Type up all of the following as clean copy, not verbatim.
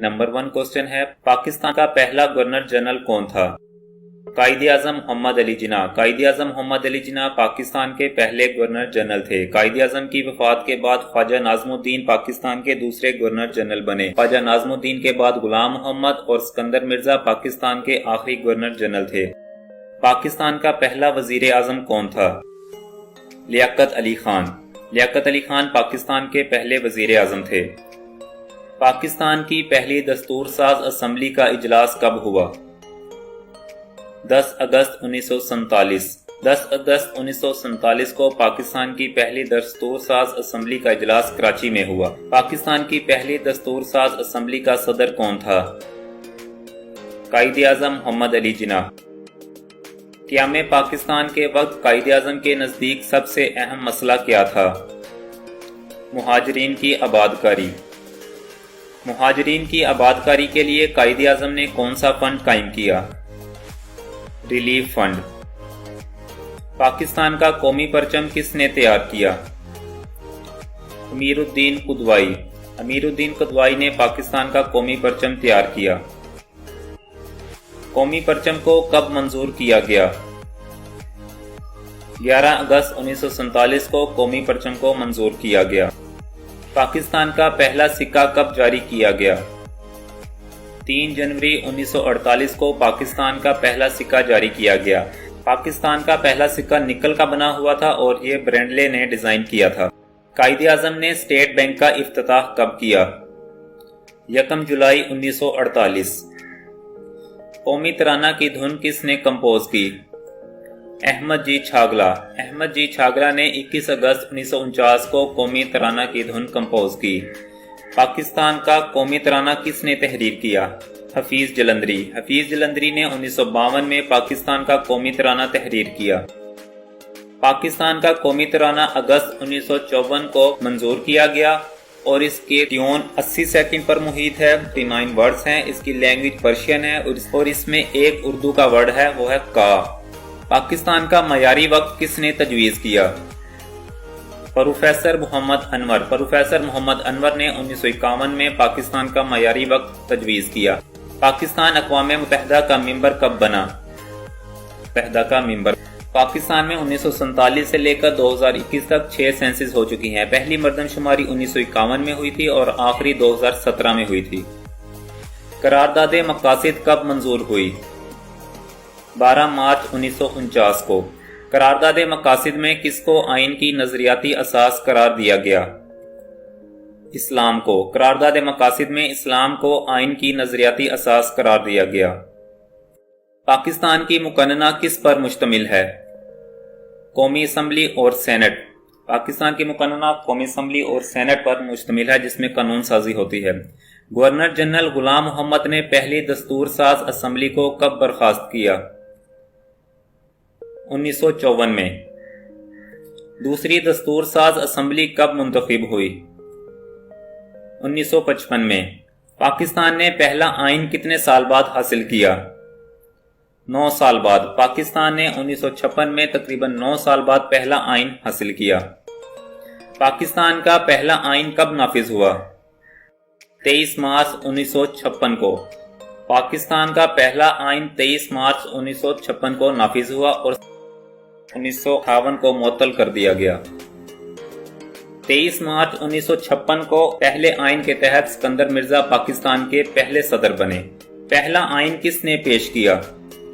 Number 1 question ہے، پاکستان کا پہلا گورنر جنرل کون تھا؟ قائد اعظم محمد علی جناح۔ قائد اعظم محمد علی جناح پاکستان کے پہلے گورنر جنرل تھے۔ قائد اعظم کی وفات کے بعد خواجہ ناظم الدین پاکستان کے دوسرے گورنر جنرل بنے۔ خواجہ ناظم الدین کے بعد غلام محمد اور سکندر مرزا پاکستان کے آخری گورنر جنرل تھے۔ پاکستان کا پہلا وزیر اعظم کون تھا؟ لیاقت علی خان۔ لیاقت علی خان پاکستان کے پہلے وزیر اعظم تھے۔ پاکستان کی پہلی دستور ساز اسمبلی کا اجلاس کب ہوا؟ 10 اگست 1947۔ 10 اگست 1947 کو پاکستان کی پہلی دستور ساز اسمبلی کا اجلاس کراچی میں ہوا۔ پاکستان کی پہلی دستور ساز اسمبلی کا صدر کون تھا؟ قائد اعظم محمد علی جناح۔ قیام پاکستان کے وقت قائد اعظم کے نزدیک سب سے اہم مسئلہ کیا تھا؟ مہاجرین کی آبادکاری۔ مہاجرین کی آبادکاری کے لیے قائد اعظم نے کون سا فنڈ قائم کیا؟ Relief fund. پاکستان کا قومی پرچم کس نے تیار کیا؟ امیر الدین قدوائی۔ امیر الدین قدوائی نے پاکستان کا قومی پرچم تیار کیا۔ قومی پرچم کو کب منظور کیا گیا؟ 11 اگست 1947 کو قومی پرچم کو منظور کیا گیا۔ پاکستان کا پہلا سکہ کب جاری کیا گیا؟ 3 جنوری 1948 کو پاکستان کا پہلا سکہ جاری کیا گیا۔ پاکستان کا پہلا سکہ نکل کا بنا ہوا تھا اور یہ برینڈلے نے ڈیزائن کیا تھا۔ قائد اعظم نے اسٹیٹ بینک کا افتتاح کب کیا؟ 1 جولائی 1948۔ قومی ترانہ کی دھن کس نے کمپوز کی؟ احمد جی چھاگلا۔ احمد جی چھاگلا نے 21 اگست 1949 کو قومی ترانہ کی دھن کمپوز کی۔ پاکستان کا قومی ترانہ کس نے تحریر کیا؟ حفیظ جلندری۔ حفیظ جلندری نے 1952 میں پاکستان کا قومی ترانہ تحریر کیا۔ پاکستان کا قومی ترانہ اگست 1954 کو منظور کیا گیا اور اس کے ٹیون 80 سیکنڈ پر محیط ہے، 39 ورڈز ہیں، اس کی لینگویج پرشین ہے اور اس میں ایک اردو کا ورڈ ہے، وہ ہے کا۔ پاکستان کا معیاری وقت کس نے تجویز کیا؟ پروفیسر محمد انور۔ پروفیسر محمد انور نے 1951 میں پاکستان کا معیاری وقت تجویز کیا۔ پاکستان اقوام متحدہ کا ممبر کب بنا؟ متحدہ کا ممبر۔ پاکستان میں 1947 سے لے کر 2021 تک 6 سینسز ہو چکی ہیں۔ پہلی مردم شماری 1951 میں ہوئی تھی اور آخری 2017 میں ہوئی تھی۔ قرارداد مقاصد کب منظور ہوئی؟ 12 مارچ 1949 کو۔ قرارداد مقاصد میں کس کو آئین کی نظریاتی اساس قرار دیا گیا؟ اسلام کو۔ قرارداد مقاصد میں اسلام کو آئین کی نظریاتی اساس قرار دیا گیا۔ پاکستان کی مقننہ کس پر مشتمل ہے؟ قومی اسمبلی اور سینٹ۔ پاکستان کی مقننہ قومی اسمبلی اور سینٹ پر مشتمل ہے جس میں قانون سازی ہوتی ہے۔ گورنر جنرل غلام محمد نے پہلی دستور ساز اسمبلی کو کب برخاست کیا؟ 1954 میں۔ دوسری دستور ساز اسمبلی کب منتخب ہوئی؟ 1955 میں۔ پاکستان نے پہلا آئین کتنے سال بعد حاصل کیا؟ 9 سال بعد۔ پاکستان نے 1956 میں تقریباً 9 سال بعد پہلا آئین حاصل کیا۔ پاکستان کا پہلا آئین کب نافذ ہوا؟ 23 مارچ 1956 کو۔ پاکستان کا پہلا آئین 23 مارچ 1956 کو نافذ ہوا اور 1958 کو معطل کر دیا گیا۔ 23 مارچ 1956 کو پہلے آئین کے تحت سکندر مرزا پاکستان کے پہلے صدر بنے۔ پہلا آئین کس نے پیش کیا؟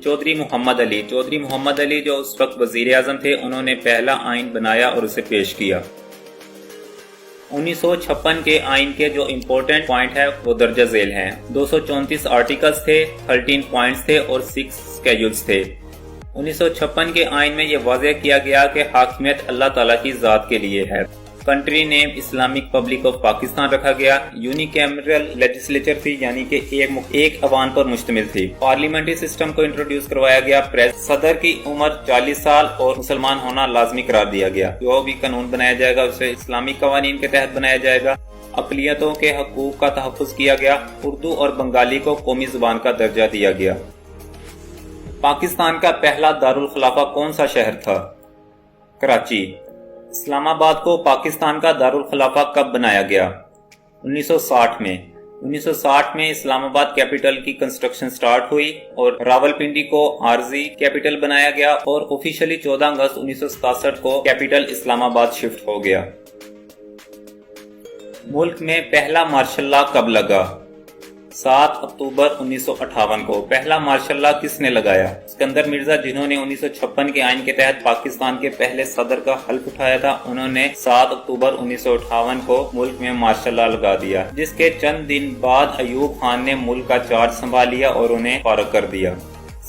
چودھری محمد علی۔ چودھری محمد علی جو اس وقت وزیر اعظم تھے، انہوں نے پہلا آئین بنایا اور اسے پیش کیا۔ 1956 کے آئین کے جو امپورٹنٹ پوائنٹ ہے وہ درجہ ذیل ہیں۔ 234 آرٹیکلز تھے، 13 پوائنٹس تھے اور 6 سکیجولز تھے۔ 1956 کے آئین میں یہ واضح کیا گیا کہ حاکمیت اللہ تعالیٰ کی ذات کے لیے ہے۔ Country name Islamic public of Pakistan رکھا گیا۔ یونیکیمرل لیجسلیچر تھی، یعنی کہ ایک ایوان پر مشتمل تھی۔ پارلیمنٹری سسٹم کو انٹروڈیوس کروایا گیا۔ صدر کی عمر 40 سال اور مسلمان ہونا لازمی قرار دیا گیا۔ جو بھی قانون بنایا جائے گا اسے اسلامی قوانین کے تحت بنایا جائے گا۔ اقلیتوں کے حقوق کا تحفظ کیا گیا۔ اردو اور بنگالی کو قومی زبان کا درجہ دیا گیا۔ پاکستان کا پہلا دارالخلافہ کون سا شہر تھا؟ کراچی۔ اسلام آباد کو پاکستان کا دارالخلافہ کب بنایا گیا؟ 1960 میں۔ 1960 में इस्लामाबाद कैपिटल की कंस्ट्रक्शन स्टार्ट हुई और रावलपिंडी को आरजी कैपिटल बनाया गया और ऑफिशियली 14 अगस्त 1967 को कैपिटल इस्लामाबाद शिफ्ट हो गया। मुल्क में पहला मार्शल लॉ कब लगा? 7 अक्टूबर 1958 को। पहला मार्शल लॉ किसने लगाया? सिकंदर मिर्जा, जिन्होंने 1956 के आइन के तहत पाकिस्तान के पहले सदर का हल्फ उठाया था। उन्होंने 7 अक्टूबर 1958 को मुल्क में मार्शल लॉ लगा दिया, जिसके चंद दिन बाद अयूब खान ने मुल्क का चार्ज संभाल लिया और उन्हें फारग कर दिया।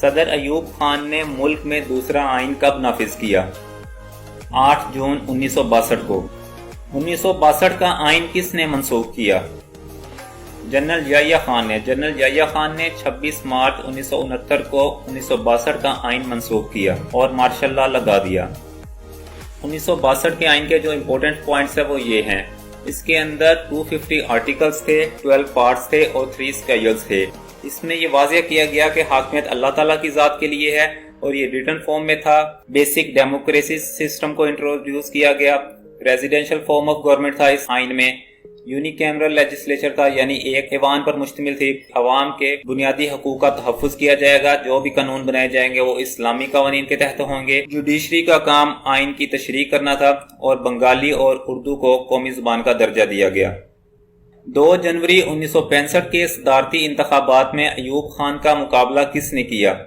सदर अयूब खान ने मुल्क में दूसरा आइन कब नाफिज किया? 8 जून 1962 को। 1962 का आइन किसने मंसूख किया? जनरल याह्या खान ने। जनरल याह्या खान ने 26 मार्च 1969 को 1962 का आइन मंसूख किया और मार्शल लॉ लगा दिया। 1962 के आइन के जो इम्पोर्टेंट पॉइंट्स है वो ये हैं। इसके अंदर 250 आर्टिकल्स थे, 12 पार्ट्स थे और 3 स्केड्यूल्स थे। इसमें ये वाज़ेह किया गया कि हाकमियत अल्लाह ताला की ज़ात के लिए है और ये रिटन फॉर्म में था। बेसिक डेमोक्रेसी सिस्टम को इंट्रोड्यूस किया गया। रेजिडेंशियल फॉर्म ऑफ गवर्नमेंट था इस आइन में। यूनिकैमरल लेजिस्लेचर था, यानी एक ऐवान पर मुश्तमिल थी। अवाम के बुनियादी हकूक का तहफ़्फ़ुज़ किया जाएगा। जो भी कानून बनाए जाएंगे वो इस्लामी कानून के तहत होंगे। जुडिशरी का काम आइन की तशरीह करना था और बंगाली और उर्दू को कौमी ज़ुबान का दर्जा दिया गया। 2 जनवरी 1965 के सदारती इंतखाबात में अयूब खान का मुकाबला किसने किया?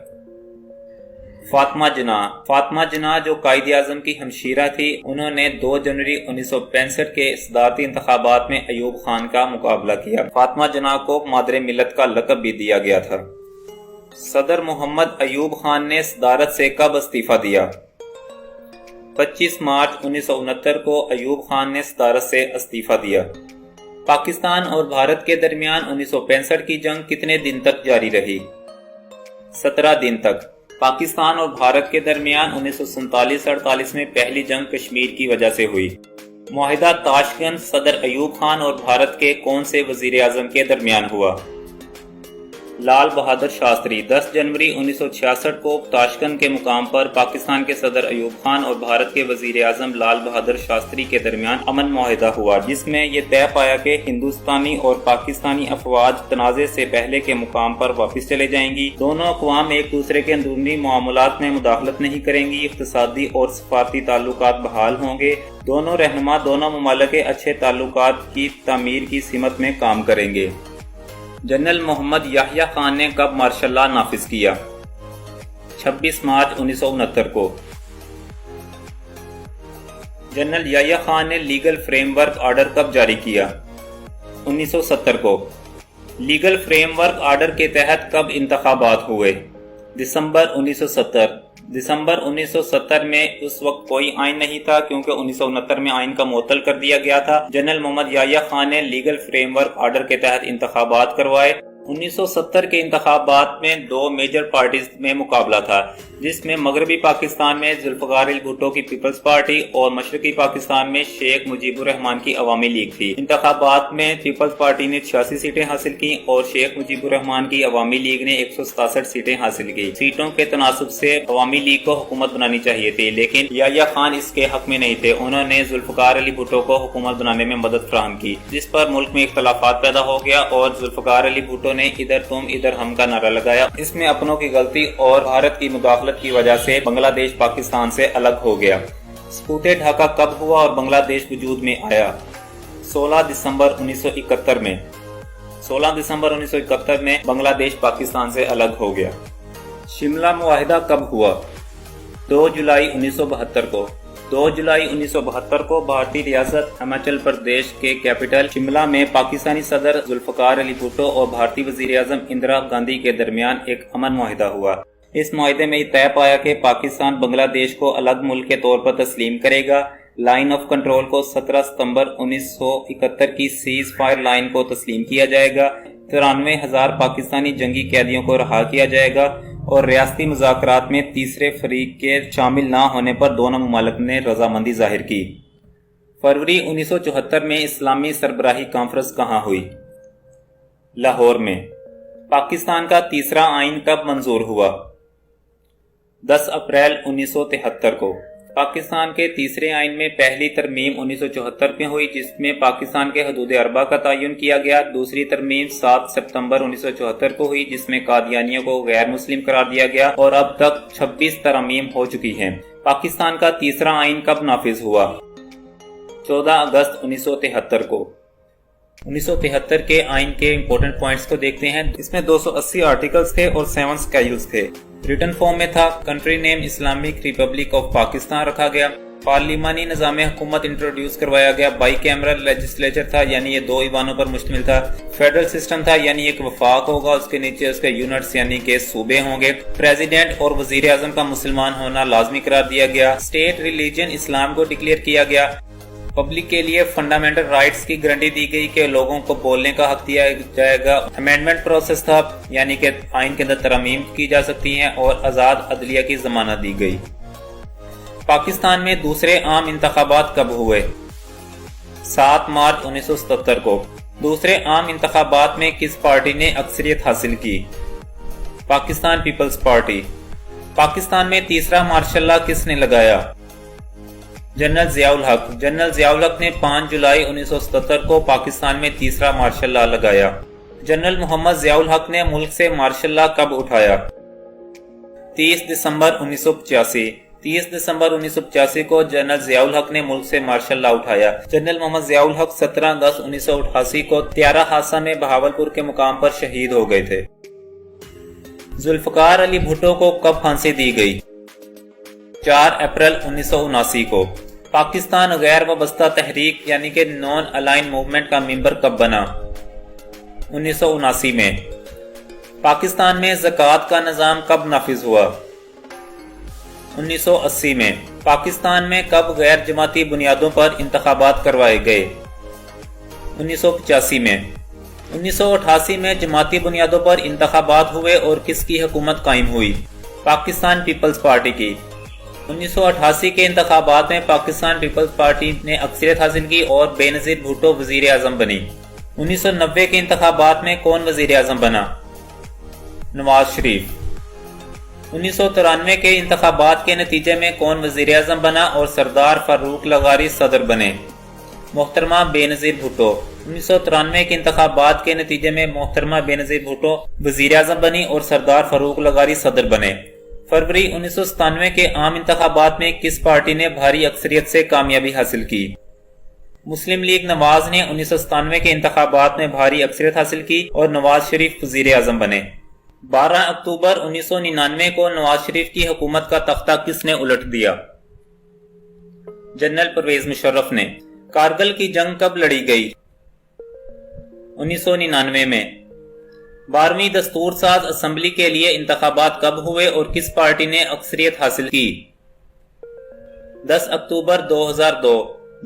फातिमा जिन्ना। फातिमा जिन्ना जो कायदे आज़म की हमशीरा थी, उन्होंने 2 जनवरी 1965 के सदारती इंतखाबात में अयूब खान का मुकाबला किया। फातिमा जिन्ना को मादरे मिल्लत का लक़ब भी दिया गया था। सदर मोहम्मद अयूब खान ने सदारत से कब इस्तीफा दिया? 25 मार्च 1969 को अयूब खान ने सदारत से इस्तीफा दिया। पाकिस्तान और भारत के दरमियान 1965 की जंग कितने दिन तक जारी रही? 17 दिन तक। पाकिस्तान और भारत के दरमियान 1947-48 में पहली जंग कश्मीर की वजह से हुई। मुआहिदा ताशकंद सदर अयूब खान और भारत के कौन से वजीर आजम के दरमियान हुआ? लाल बहादुर शास्त्री। 10 जनवरी 1966 को ताशकंद के मुकाम पर पाकिस्तान के सदर अयूब खान और भारत के वजीर आजम लाल बहादुर शास्त्री के दरमियान अमन मुआहिदा हुआ, जिसमें यह तय पाया कि हिंदुस्तानी और पाकिस्तानी अफवाज तनाज़े से पहले के मुकाम पर वापस चले जाएंगी। दोनों अक़वाम एक दूसरे के अंदरूनी मामलात में मुदाखलत नहीं करेंगी। इक़्तिसादी और सफ़ारती ताल्लुकात बहाल होंगे। दोनों रहनुमा दोनों मुमालिक के अच्छे ताल्लुकात की तामीर की सिमत में काम करेंगे। जनरल मोहम्मद याह्या खान ने कब मार्शल लॉ नाफिज किया? 26 मार्च 1969 को। जनरल याह्या खान ने लीगल फ्रेमवर्क आर्डर कब जारी किया? 1970 को। लीगल फ्रेमवर्क आर्डर के तहत कब इंतखाबात हुए? दिसंबर 1970। दिसंबर 1970 में उस वक्त कोई आइन नहीं था, क्योंकि 1969 में आइन का मुअत्तल कर दिया गया था। जनरल मोहम्मद याह्या खान ने लीगल फ्रेमवर्क आर्डर के तहत इंतखाबात करवाए। 1970 के इंतखाबात में 2 मेजर पार्टीज में मुकाबला था, जिसमें मगरबी पाकिस्तान में जुल्फ़िकार अली भुट्टो की पीपल्स पार्टी और मशरकी पाकिस्तान में शेख मुजीबुर रहमान की अवामी लीग थी। इंतखाबात में पीपल्स पार्टी ने 86 सीटें हासिल की और शेख मुजीबुर रहमान की अवामी लीग ने 167 सीटें हासिल की। सीटों के तनासुब से अवामी लीग को हुकूमत बनानी चाहिए थी, लेकिन याह्या खान इसके हक में नहीं थे। उन्होंने जुल्फ़िकार अली भुट्टो को हुकूमत बनाने में मदद फराहम की, जिस पर मुल्क में इख्तलाफात पैदा हो गया और जुल्फ़िकार अली भुट्टो ने इधर तुम इधर हम का नारा लगाया। इसमें अपनों की गलती और भारत की मुदाखलत की वजह से बांग्लादेश पाकिस्तान से अलग हो गया। स्कूते ढाका कब हुआ और बांग्लादेश वजूद में आया? 16 दिसंबर 1971 में। 16 दिसंबर 1971 में बांग्लादेश पाकिस्तान से अलग हो गया। शिमला मुआहिदा कब हुआ? 2 जुलाई 1972 को। 2 जुलाई 1972 को भारतीय रियासत हिमाचल प्रदेश के कैपिटल शिमला में पाकिस्तानी सदर जुल्फ़िकार अली भुट्टो और भारतीय वज़ीर आज़म इंदिरा गांधी के दरमियान एक अमन मुआहिदा हुआ। इस मुआहिदे में तय पाया कि पाकिस्तान बांग्लादेश को अलग मुल्क के तौर पर तस्लीम करेगा। लाइन ऑफ कंट्रोल को 17 सितंबर 1971 की सीज फायर लाइन को तस्लीम किया जाएगा। 93,000 पाकिस्तानी जंगी कैदियों को रहा किया जाएगा और रियासती मुज़ाकरात में तीसरे फरीक के शामिल न होने पर दोनों मुमालिक ने रजामंदी जाहिर की। फरवरी 1974 में इस्लामी सरबराही कॉन्फ्रेंस कहाँ हुई? लाहौर में। पाकिस्तान का तीसरा आइन कब मंजूर हुआ? 10 अप्रैल 1973 को। پاکستان کے تیسرے آئین میں پہلی ترمیم 1974 میں ہوئی، جس میں پاکستان کے حدود اربع کا تعین کیا گیا۔ دوسری ترمیم 7 ستمبر 1974 کو ہوئی، جس میں قادیانیوں کو غیر مسلم قرار دیا گیا، اور اب تک 26 ترامیم ہو چکی ہیں۔ پاکستان کا تیسرا آئین کب نافذ ہوا؟ 14 اگست 1973 کو۔ 1973 کے آئین کے امپورٹنٹ پوائنٹس کو دیکھتے ہیں۔ اس میں 280 آرٹیکلز تھے اور 7 سکیڈولز تھے۔ ریٹن فارم میں تھا۔ Country name Islamic republic of Pakistan رکھا گیا۔ پارلیمانی نظام حکومت انٹروڈیوس کروایا گیا۔ بائی کیمرل لیجسلیچر تھا، یعنی یہ 2 ایوانوں پر مشتمل تھا۔ فیڈرل سسٹم تھا، یعنی ایک وفاق ہوگا، اس کے نیچے اس کے یونٹس یعنی کہ صوبے ہوں گے۔ پریزیڈنٹ اور وزیر اعظم کا مسلمان ہونا لازمی قرار دیا گیا۔ اسٹیٹ ریلیجن اسلام کو ڈکلیئر کیا گیا۔ پبلک کے لیے فنڈامنٹل رائٹس کی گارنٹی دی گئی کہ لوگوں کو بولنے کا حق دیا جائے گا۔ امینڈمنٹ پروسیس تھا، یعنی کہ آئین کے اندر ترامیم کی جا سکتی ہیں، اور آزاد عدلیہ کی ضمانت دی گئی۔ پاکستان میں دوسرے عام انتخابات کب ہوئے؟ 7 مارچ 1977 کو۔ دوسرے عام انتخابات میں کس پارٹی نے اکثریت حاصل کی؟ Pakistan Peoples party. پاکستان میں تیسرا مارشل لاء کس نے لگایا؟ جنرل ضیاء الحق۔ جنرل ضیاء الحق نے 5 جولائی 1977 کو پاکستان میں تیسرا مارشل لاء لگایا۔ جنرل محمد ضیاء الحق نے ملک سے مارشل لاء کب اٹھایا؟ 30 دسمبر 1985۔ 30 دسمبر 1985 کو جنرل ضیاء الحق نے ملک سے مارشل لاء اٹھایا۔ جنرل محمد ضیاء الحق 17 اگست 1988 کو طیارہ حادثہ میں بہاولپور کے مقام پر شہید ہو گئے تھے۔ ذوالفقار علی بھٹو کو کب پھانسی دی گئی؟ 4 اپریل 1979 کو۔ پاکستان غیر وابستہ تحریک یعنی کہ نان الائن موومنٹ کا ممبر کب بنا؟ 1979 میں۔ پاکستان میں زکوٰۃ کا نظام کب نافذ ہوا؟ 1980 میں۔ پاکستان میں کب غیر جماعتی بنیادوں پر انتخابات کروائے گئے؟ 1985 میں۔ 1988 میں جماعتی بنیادوں پر انتخابات ہوئے اور کس کی حکومت قائم ہوئی؟ پاکستان پیپلز پارٹی کی۔ 1988 کے انتخابات میں پاکستان پیپلز پارٹی نے اکثریت حاصل کی اور بے نظیر بھٹو وزیر اعظم بنی۔ 1990 کے انتخابات میں کون وزیر اعظم بنا؟ نواز شریف۔ 1993 کے انتخابات کے نتیجے میں کون وزیر اعظم بنا اور سردار فاروق لغاری صدر بنے؟ محترمہ بے نظیر بھٹو۔ 1993 کے انتخابات کے نتیجے میں محترمہ بے نظیر بھٹو وزیر اعظم بنی اور سردار فاروق لغاری صدر بنے۔ فروری 1997 کے عام انتخابات میں کس پارٹی نے بھاری اکثریت سے کامیابی حاصل کی؟ مسلم لیگ نواز نے 1997 کے انتخابات میں بھاری اکثریت حاصل کی اور نواز شریف وزیر اعظم بنے۔ 12 اکتوبر 1999 کو نواز شریف کی حکومت کا تختہ کس نے الٹ دیا؟ جنرل پرویز مشرف نے۔ کارگل کی جنگ کب لڑی گئی؟ 1999 میں۔ 12ویں دستور ساز اسمبلی کے لیے انتخابات کب ہوئے اور کس پارٹی نے اکثریت حاصل کی؟ 10 اکتوبر 2002۔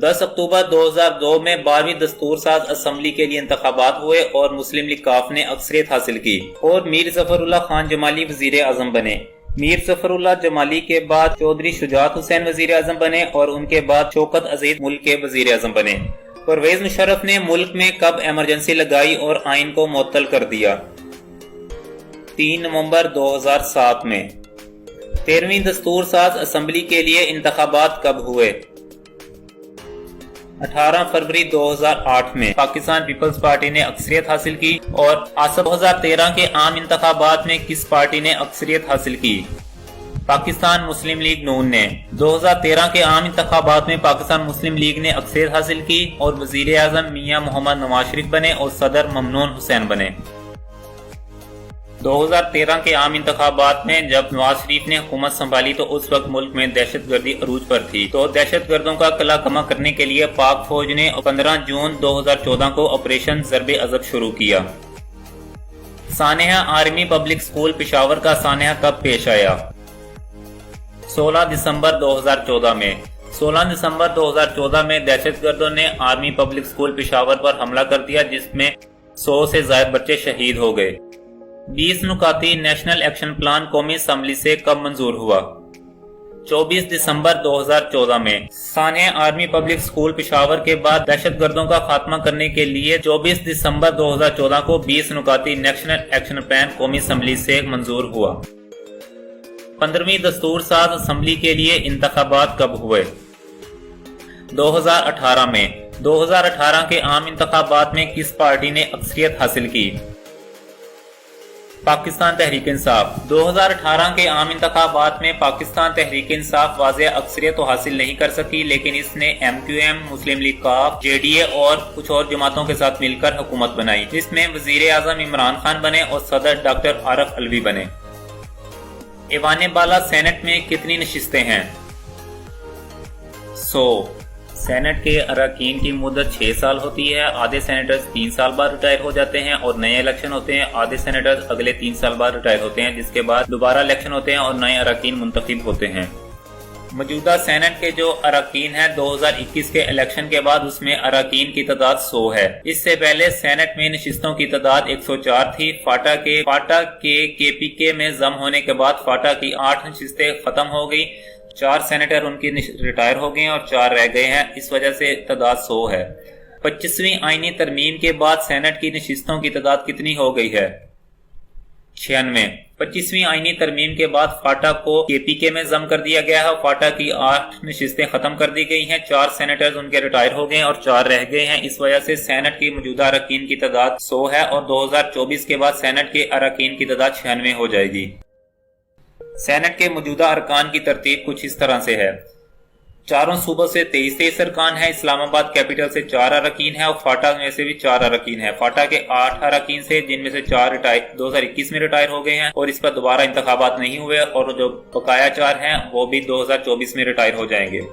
10 اکتوبر 2002 میں 12ویں دستور ساز اسمبلی کے لیے انتخابات ہوئے اور مسلم لیگ کاف نے اکثریت حاصل کی اور میر ظفر اللہ خان جمالی وزیر اعظم بنے۔ میر ظفر اللہ جمالی کے بعد چودھری شجاعت حسین وزیر اعظم بنے اور ان کے بعد شوکت عزیز ملک کے وزیر اعظم بنے۔ پرویز مشرف نے ملک میں کب ایمرجنسی لگائی اور آئین کو معطل کر دیا؟ 3 نومبر 2007 میں۔ 13ویں دستور ساز اسمبلی کے لیے انتخابات کب ہوئے؟ 18 فروری 2008 میں۔ پاکستان پیپلز پارٹی نے اکثریت حاصل کی اور 2013 کے عام انتخابات میں کس پارٹی نے اکثریت حاصل کی؟ پاکستان مسلم لیگ نون نے۔ 2013 کے عام انتخابات میں پاکستان مسلم لیگ نے اکثریت حاصل کی اور وزیر اعظم میاں محمد نواز شریف بنے اور صدر ممنون حسین بنے۔ 2013 کے عام انتخابات میں جب نواز شریف نے حکومت سنبھالی تو اس وقت ملک میں دہشت گردی عروج پر تھی، تو دہشت گردوں کا قلعہ کما کرنے کے لیے پاک فوج نے 15 جون 2014 کو آپریشن ضرب عضب شروع کیا۔ سانحہ آرمی پبلک سکول پشاور کا سانحہ کب پیش آیا؟ 16 دسمبر 2014 میں۔ 16 دسمبر 2014 میں دہشت گردوں نے آرمی پبلک سکول پشاور پر حملہ کر دیا جس میں 100 سے زائد بچے شہید ہو گئے۔ 20 نکاتی نیشنل ایکشن پلان قومی اسمبلی سے کب منظور ہوا؟ 24 دسمبر 2014 میں۔ سانحہ آرمی پبلک سکول پشاور کے بعد دہشت گردوں کا خاتمہ کرنے کے لیے 24 دسمبر 2014 کو 20 نکاتی نیشنل ایکشن پلان قومی اسمبلی سے منظور ہوا۔ 15वीं दस्तूर साज असम्बली के लिए इंतखाबात कब हुए? 2018 में। 2018 के आम इंतखाबात में किस पार्टी ने अक्सरियत हासिल की? पाकिस्तान तहरीक इंसाफ। 2018 के आम इंतखाबात में पाकिस्तान तहरीक इंसाफ वाज़ेह अक्सरियत तो हासिल नहीं कर सकी, लेकिन इसने MQM, मुस्लिम लीग काफ, JDA और कुछ और जमातों के साथ मिलकर हुकूमत बनाई, जिसमें वजीर आज़म इमरान खान बने और सदर डॉक्टर आरिफ अलवी बने। ऐवान बाला सेनेट में कितनी नशिस्तें हैं? 100। सेनेट के अरकान की मुद्दत 6 साल होती है। आधे सेनेटर्स 3 साल बाद रिटायर हो जाते हैं और नए इलेक्शन होते हैं। आधे सेनेटर्स अगले 3 साल बाद रिटायर होते हैं, जिसके बाद दोबारा इलेक्शन होते हैं और नए अरकान मुंतखब होते हैं। मौजूदा सेनेट के जो अरकान हैं 2021 के इलेक्शन के बाद उसमें अरकान की तादाद 100 है। इससे पहले सेनेट में नशिस्तों की तादाद 104 थी। फाटा के KPK में जम होने के बाद फाटा की 8 नशिस्तें खत्म हो गई। 4 सेनेटर उनकी रिटायर हो गए और 4 रह गए हैं, इस वजह से तादाद 100 है। 25वीं आईनी तरमीम के बाद सेनेट की नशिस्तों की तादाद कितनी हो गई है? 96। 25वीं आईनी तरमीम के बाद फाटा को KPK में जम कर दिया गया है। फाटा की 8 नशिस्तें खत्म कर दी गई हैं। 4 सेनेटर्स उनके रिटायर हो गए और 4 रह गए हैं, इस वजह से सेनेट की मौजूदा अरकान की तादाद 100 है और 2024 के बाद सेनेट के अरकान की तादाद 96 हो जाएगी। सेनेट के मौजूदा अरकान की तरतीब कुछ इस तरह से है। चारों सूबों से 23 अरकान है। इस्लामाबाद कैपिटल से 4 अरकान है और फाटा में से भी 4 अरकान है। फाटा के 8 अरकान से जिनमें से 4 2021 में रिटायर हो गए हैं और इस पर दोबारा इंतखाबात नहीं हुए, और जो बकाया 4 हैं वो भी 2024 में रिटायर हो जाएंगे।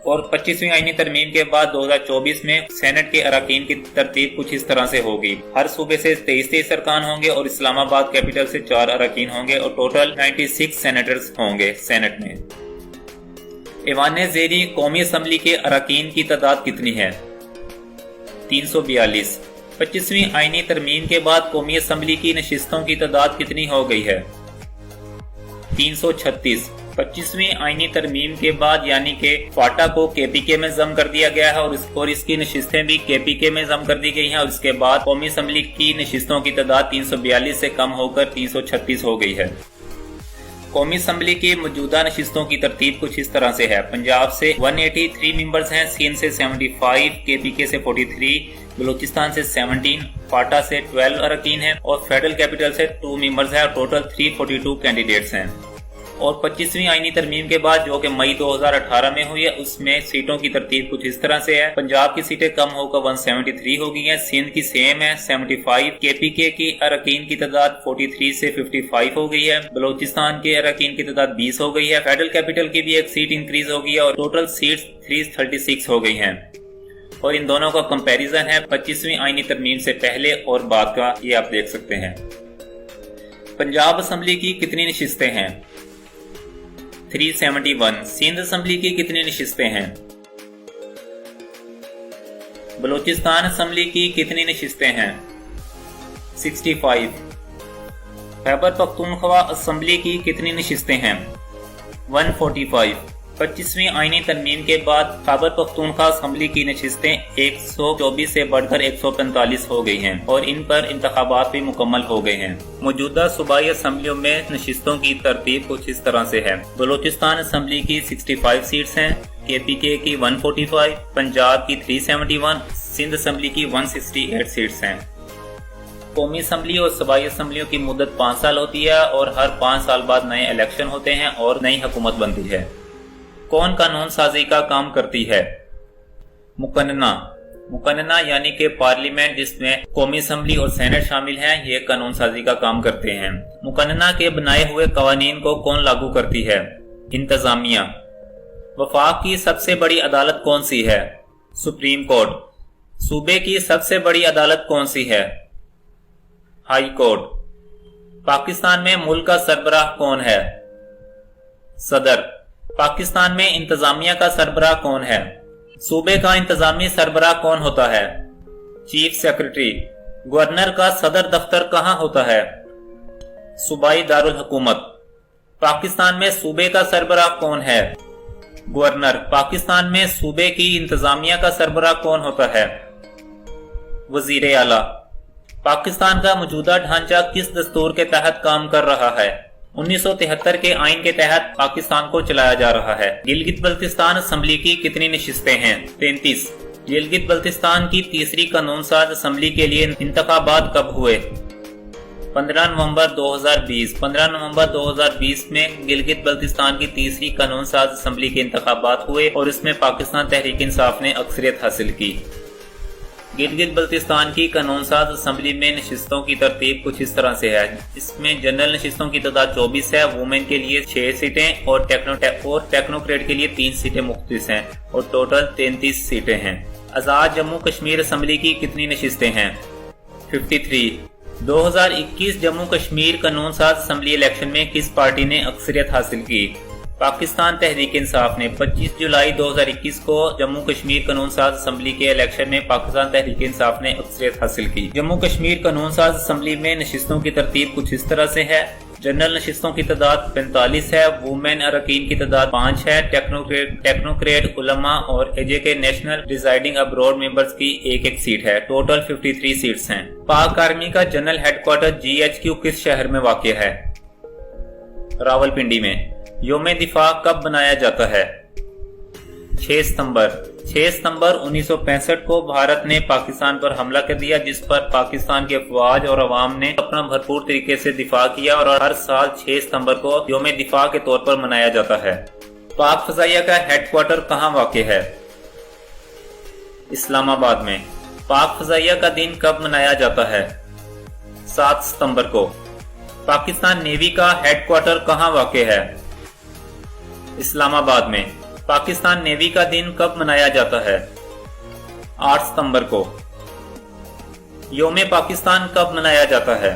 और 25वीं आईनी तरमीम के बाद 2024 में सेनेट के अरकान की तरतीब कुछ इस तरह से होगी। हर सूबे से 23 अरकान होंगे और इस्लामाबाद कैपिटल से 4 अरकान होंगे और टोटल 96 सेनेटर्स होंगे सेनेट में। ऐवान ज़ेरी कौमी असम्बली के अरकान की तादाद कितनी है? 342। 25वीं आईनी तरमीम के बाद कौमी असम्बली की नशिस्तों की तादाद कितनी हो गई है? 336। 25वीं आईनी तरमीम के बाद यानी कि फाटा को KPK में जम कर दिया गया है और इसकी नशिस्तें भी KPK में जम कर दी गई हैं और इसके बाद कौमी असम्बली की नशिस्तों की तादाद 342 से कम होकर 336 हो गई है। कौमी असम्बली की मौजूदा नशिस्तों की तरतीब कुछ इस तरह से है। पंजाब से 183 मेंबर्स हैं, सिंध से 75, KPK से 43, बलूचिस्तान से 17, फाटा से 12 अरकान हैं और फेडरल कैपिटल से 2 मेंबर्स हैं और टोटल 342 कैंडिडेट्स हैं। और 25वीं आईनी तरमीम के बाद जो कि मई 2018 में हुई है उसमें सीटों की तरतीब कुछ इस तरह से है। पंजाब की सीटें कम होकर 173 हो गई हैं, सिंध की सेम है 75, KPK की अरकान की तादाद 43 से 55 हो गई है, बलूचिस्तान के अरकान की तादाद 20 हो गई है, फेडरल कैपिटल की भी एक सीट इंक्रीज हो गई है और टोटल सीट्स 336 हो गई हैं। और इन दोनों का कंपैरिजन है 25वीं आईनी तरमीम से पहले और बाद का, ये आप देख सकते हैं। पंजाब असम्बली की कितनी नशिस्तें हैं? 371। सिंध असम्बली की कितनी नशिस्तें हैं? बलूचिस्तान असम्बली की कितनी नशिस्तें हैं? 65। खैबर पख्तूनख्वा असम्बली की कितनी नशिस्तें हैं? 145। 25वीं आईनी तरमीम के बाद खैबर पख्तूनख्वा असम्बली की नशिस्तें 124 से बढ़कर 145 हो गई हैं और इन पर इंतखाबात भी मुकम्मल हो गए हैं। मौजूदा सूबाई असम्बलियों में नशिस्तों की तरतीब कुछ इस तरह से है। बलूचिस्तान असम्बली की 65 सीट्स हैं, KPK की 145, पंजाब की 371, सिंध असम्बली की 168 सीट्स हैं। कौमी असम्बली और सूबाई असम्बलियों की मुद्दत 5 साल होती है और हर 5 साल बाद नए इलेक्शन होते हैं और नई हुकूमत बनती है। कौन कानून साजी का काम करती है? मुकन्ना यानी कि पार्लियामेंट, जिसमें कौमी असम्बली और सेनेट शामिल हैं, ये कानून साजी का काम करते हैं। मुकन्ना के बनाए हुए कवानीन को कौन लागू करती है? इंतजामिया। वफाक की सबसे बड़ी अदालत कौन सी है? Supreme court. सूबे की सबसे बड़ी अदालत कौन सी है? High court. पाकिस्तान में मुल्क का सरबराह कौन है? सदर। पाकिस्तान में इंतजामिया का सरबराह कौन है? सूबे का इंतजामी सरबराह कौन होता है? Chief secretary. गवर्नर का सदर दफ्तर कहाँ होता है? सूबाई दारुल हुकूमत। पाकिस्तान में सूबे का सरबराह कौन है? गवर्नर। पाकिस्तान में सूबे की इंतजामिया का सरबराह कौन होता है? वजीर आला। पाकिस्तान का मौजूदा ढांचा किस दस्तूर के तहत काम कर रहा है? 1973 के आइन के तहत पाकिस्तान को चलाया जा रहा है। गिलगित बल्तिस्तान असेंबली की कितनी नशिस्तें हैं? 33। गिलगित बल्तिस्तान की तीसरी कानून साज असेंबली के लिए इंतखाबात कब हुए? 15 नवंबर 2020। 15 नवंबर 2020 में गिलगित बल्तिस्तान की तीसरी कानून साज असेंबली के इंतखाबात हुए और इसमें पाकिस्तान तहरीक इंसाफ ने अक्सरियत हासिल की। गिलगित बल्तिस्तान की कानून साज असेंबली में नशिस्तों की तरतीब कुछ इस तरह से है। इसमें जनरल नशिस्तों की तादाद 24 है, वुमेन के लिए 6 सीटें और टेक्नोक्रेट के लिए 3 सीटें मुख्तलिफ हैं और टोटल 33 सीटें हैं। आजाद जम्मू कश्मीर असेंबली की कितनी नशिस्तें हैं? 53। 2021 जम्मू कश्मीर कानून साज असेंबली इलेक्शन में किस पार्टी ने अक्सरियत हासिल की? पाकिस्तान तहरीक इंसाफ ने 25 जुलाई 2021 को जम्मू कश्मीर कानून साज असेंबली के इलेक्शन में पाकिस्तान तहरीक इंसाफ ने अक्सरियत हासिल की। जम्मू कश्मीर कानून साज असेंबली में नशिस्तों की तरतीब कुछ इस तरह से है। जनरल नशिस्तों की तादाद 45 है, वुमेन अरकान की तादाद 5 है, टेक्नोक्रेट, उलमा और AJK national residing abroad members की एक सीट है। टोटल 53 सीट्स हैं। पाक आर्मी का जनरल हेडक्वार्टर GHQ किस शहर में वाक़ है? रावलपिंडी में। योम दिफा कब मनाया जाता है? 6 सितंबर। 6 सितंबर 1965 को भारत ने पाकिस्तान पर हमला कर दिया, जिस पर पाकिस्तान के अफवाज और अवाम ने अपना भरपूर तरीके से दिफा किया और हर साल 6 सितंबर को योम दिफा के तौर पर मनाया जाता है। पाक फजाइया का हेडक्वार्टर कहाँ वाक़ है? इस्लामाबाद में। पाक फजाइया का दिन कब मनाया जाता है? 7 सितंबर को। पाकिस्तान नेवी का हेडक्वार्टर कहाँ वाक़ है? इस्लामाबाद में। पाकिस्तान नेवी का दिन कब मनाया जाता है? 8 सितंबर को। योम पाकिस्तान कब मनाया जाता है?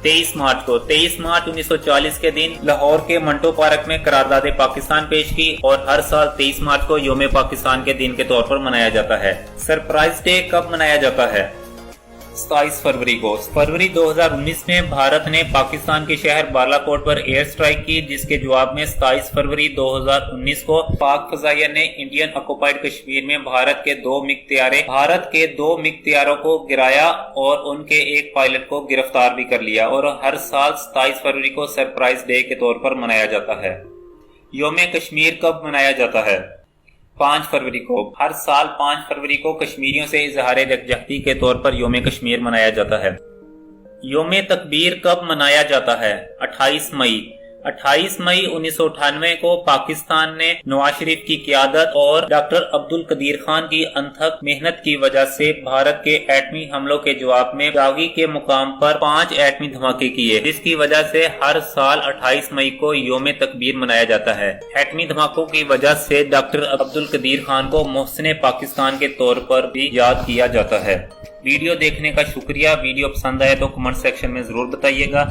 23 मार्च को। 23 मार्च 1940 के दिन लाहौर के मंटो पार्क में करारदाद पाकिस्तान पेश की और हर साल 23 मार्च को योम पाकिस्तान के दिन के तौर पर मनाया जाता है। सरप्राइज डे कब मनाया जाता है? 27 फरवरी को। फरवरी 2019 में भारत ने पाकिस्तान के शहर बालाकोट पर एयर स्ट्राइक की, जिसके जवाब में 27 फरवरी 2019 को पाक फजाइया ने इंडियन ऑक्युपाइड कश्मीर में भारत के दो मिग तैयारों को गिराया और उनके एक पायलट को गिरफ्तार भी कर लिया और हर साल 27 फरवरी को सरप्राइज डे के तौर पर मनाया जाता है। योम कश्मीर कब मनाया जाता है? 5 फरवरी को। हर साल 5 फरवरी को कश्मीरियों से इजहार यकजहती के तौर पर योम कश्मीर मनाया जाता है। योम तकबीर कब मनाया जाता है? 28 मई। 28 मई 1998 को पाकिस्तान ने नवाज शरीफ की क़ियादत और डॉक्टर अब्दुल कदीर खान की अनथक मेहनत की वजह से भारत के एटमी हमलों के जवाब में बागी के मुकाम पर 5 एटमी धमाके किए, जिसकी वजह से हर साल 28 मई को योम तकबीर मनाया जाता है। एटमी धमाकों की वजह से डॉक्टर अब्दुल कदीर खान को मोहसिन पाकिस्तान के तौर पर भी याद किया जाता है। वीडियो देखने का शुक्रिया। वीडियो पसंद आए तो कमेंट सेक्शन में जरूर बताइएगा।